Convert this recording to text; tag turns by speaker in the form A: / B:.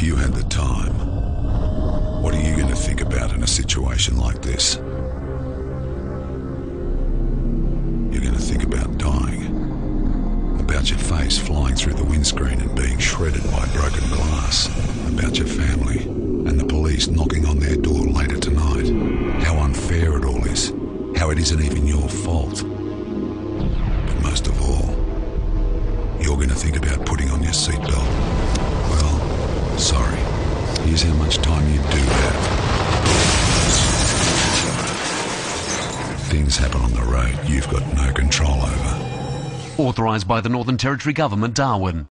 A: If you had the time, what are you going to think about in a situation like this? You're going to think about dying, about your face flying through the windscreen and being shredded by broken glass, about your family and the police knocking on their door later tonight, how unfair it all is, how it isn't even your fault. But most of all, you're going to think about putting on your seatbelt. Well, sorry. Here's how much time you do have. Things happen on the road you've got no control over.
B: Authorised by the Northern Territory Government, Darwin.